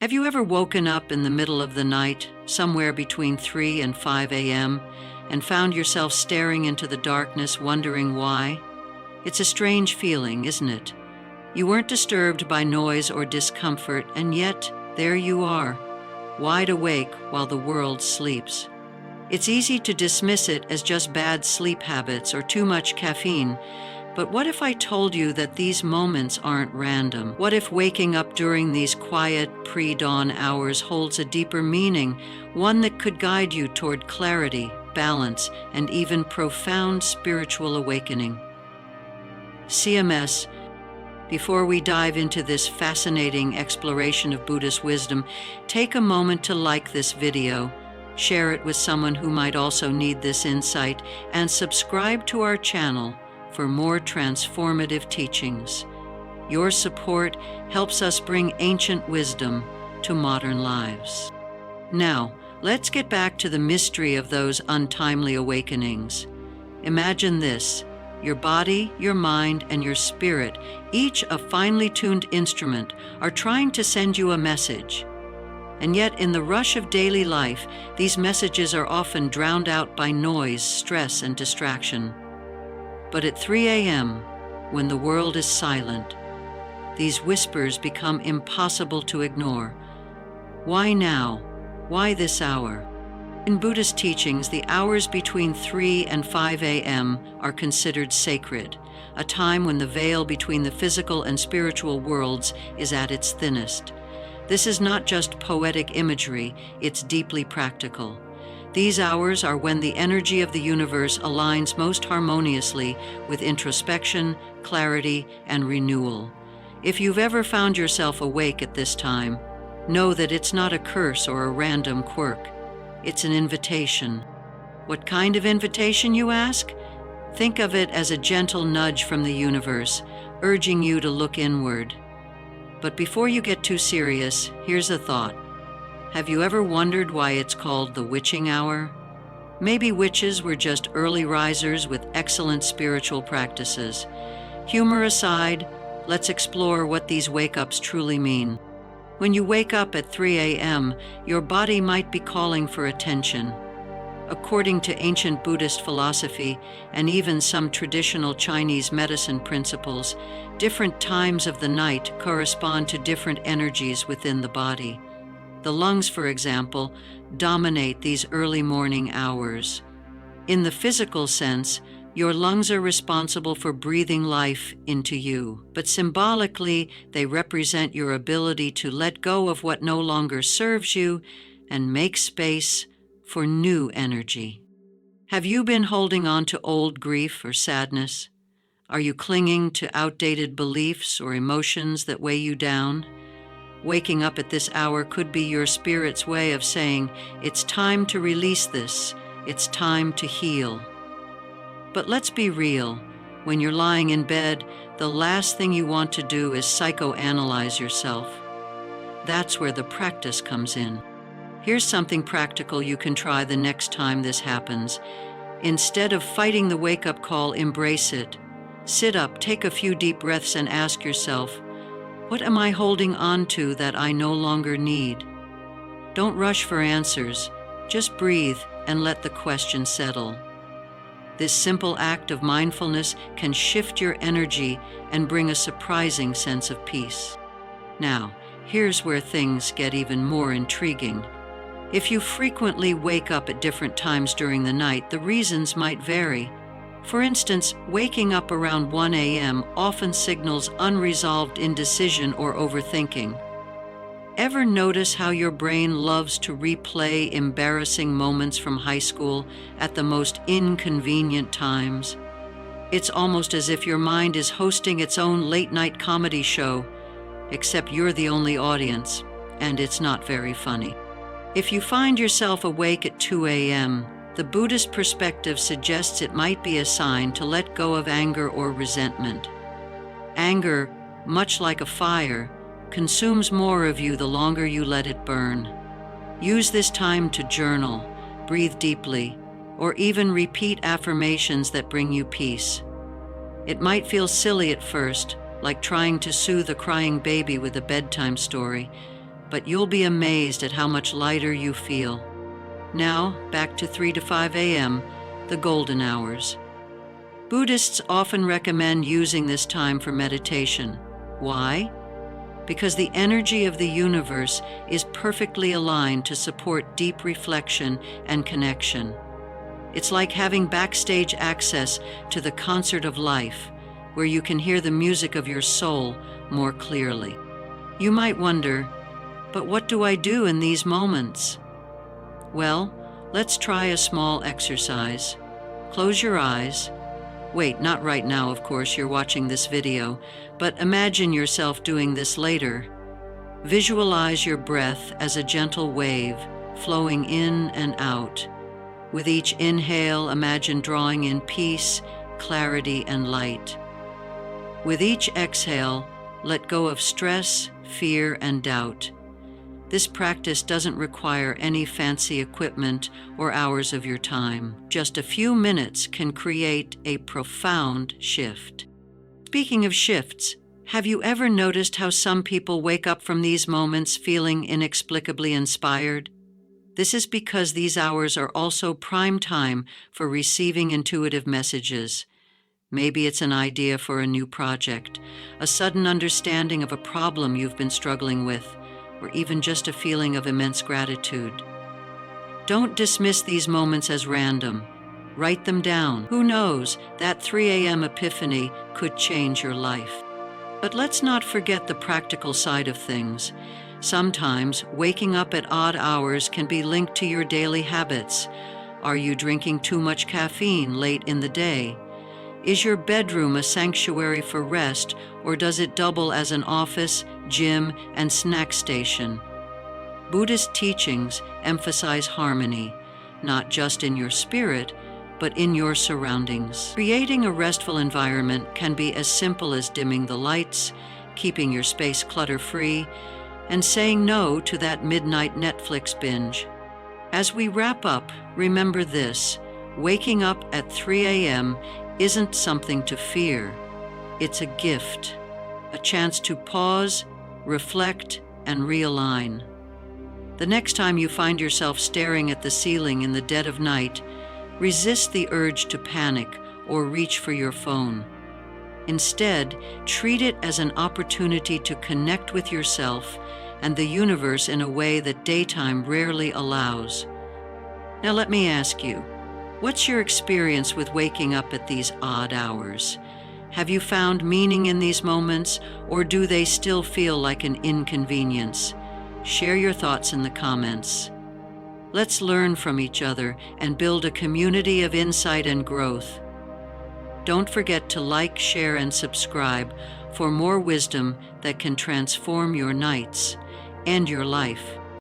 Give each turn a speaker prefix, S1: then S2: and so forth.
S1: Have you ever woken up in the middle of the night, somewhere between 3 and 5 a.m., and found yourself staring into the darkness, wondering why? It's a strange feeling, isn't it? You weren't disturbed by noise or discomfort, and yet there you are, wide awake while the world sleeps. It's easy to dismiss it as just bad sleep habits or too much caffeine. But what if I told you that these moments aren't random? What if waking up during these quiet, pre-dawn hours holds a deeper meaning, one that could guide you toward clarity, balance, and even profound spiritual awakening? CMS, before we dive into this fascinating exploration of Buddhist wisdom, take a moment to like this video, share it with someone who might also need this insight, and subscribe to our channel for more transformative teachings. Your support helps us bring ancient wisdom to modern lives. Now, let's get back to the mystery of those untimely awakenings. Imagine this: your body, your mind, and your spirit, each a finely tuned instrument, are trying to send you a message. And yet, in the rush of daily life, these messages are often drowned out by noise, stress, and distraction. But at 3 a.m., when the world is silent, these whispers become impossible to ignore. Why now? Why this hour? In Buddhist teachings, the hours between 3 and 5 a.m. are considered sacred, a time when the veil between the physical and spiritual worlds is at its thinnest. This is not just poetic imagery, it's deeply practical. These hours are when the energy of the universe aligns most harmoniously with introspection, clarity, and renewal. If you've ever found yourself awake at this time, know that it's not a curse or a random quirk. It's an invitation. What kind of invitation, you ask? Think of it as a gentle nudge from the universe, urging you to look inward. But before you get too serious, here's a thought. Have you ever wondered why it's called the witching hour? Maybe witches were just early risers with excellent spiritual practices. Humor aside, let's explore what these wake-ups truly mean. When you wake up at 3 a.m., your body might be calling for attention. According to ancient Buddhist philosophy and even some traditional Chinese medicine principles, different times of the night correspond to different energies within the body. The lungs, for example, dominate these early morning hours. In the physical sense, your lungs are responsible for breathing life into you, but symbolically, they represent your ability to let go of what no longer serves you and make space for new energy. Have you been holding on to old grief or sadness? Are you clinging to outdated beliefs or emotions that weigh you down? Waking up at this hour could be your spirit's way of saying, it's time to release this, it's time to heal. But let's be real, when you're lying in bed, the last thing you want to do is psychoanalyze yourself. That's where the practice comes in. Here's something practical you can try the next time this happens. Instead of fighting the wake-up call, embrace it. Sit up, take a few deep breaths, and ask yourself, what am I holding on to that I no longer need? Don't rush for answers. Just breathe and let the question settle. This simple act of mindfulness can shift your energy and bring a surprising sense of peace. Now, here's where things get even more intriguing. If you frequently wake up at different times during the night, the reasons might vary. For instance, waking up around 1 a.m. often signals unresolved indecision or overthinking. Ever notice how your brain loves to replay embarrassing moments from high school at the most inconvenient times? It's almost as if your mind is hosting its own late-night comedy show, except you're the only audience, and it's not very funny. If you find yourself awake at 2 a.m., the Buddhist perspective suggests it might be a sign to let go of anger or resentment. Anger, much like a fire, consumes more of you the longer you let it burn. Use this time to journal, breathe deeply, or even repeat affirmations that bring you peace. It might feel silly at first, like trying to soothe a crying baby with a bedtime story, but you'll be amazed at how much lighter you feel. Now, back to 3 to 5 a.m., the golden hours. Buddhists often recommend using this time for meditation. Why? Because the energy of the universe is perfectly aligned to support deep reflection and connection. It's like having backstage access to the concert of life, where you can hear the music of your soul more clearly. You might wonder, but what do I do in these moments? Well, let's try a small exercise. Close your eyes. Wait, not right now, of course, you're watching this video, but imagine yourself doing this later. Visualize your breath as a gentle wave flowing in and out. With each inhale, imagine drawing in peace, clarity, and light. With each exhale, let go of stress, fear, and doubt. This practice doesn't require any fancy equipment or hours of your time. Just a few minutes can create a profound shift. Speaking of shifts, have you ever noticed how some people wake up from these moments feeling inexplicably inspired? This is because these hours are also prime time for receiving intuitive messages. Maybe it's an idea for a new project, a sudden understanding of a problem you've been struggling with, or even just a feeling of immense gratitude. Don't dismiss these moments as random. Write them down. Who knows, that 3 a.m. epiphany could change your life. But let's not forget the practical side of things. Sometimes waking up at odd hours can be linked to your daily habits. Are you drinking too much caffeine late in the day? Is your bedroom a sanctuary for rest, or does it double as an office, gym, and snack station? Buddhist teachings emphasize harmony, not just in your spirit, but in your surroundings. Creating a restful environment can be as simple as dimming the lights, keeping your space clutter-free, and saying no to that midnight Netflix binge. As we wrap up, remember this: waking up at 3 a.m. isn't something to fear. It's a gift, a chance to pause, reflect, and realign. The next time you find yourself staring at the ceiling in the dead of night, resist the urge to panic or reach for your phone. Instead, treat it as an opportunity to connect with yourself and the universe in a way that daytime rarely allows. Now let me ask you, what's your experience with waking up at these odd hours? Have you found meaning in these moments, or do they still feel like an inconvenience? Share your thoughts in the comments. Let's learn from each other and build a community of insight and growth. Don't forget to like, share, and subscribe for more wisdom that can transform your nights and your life.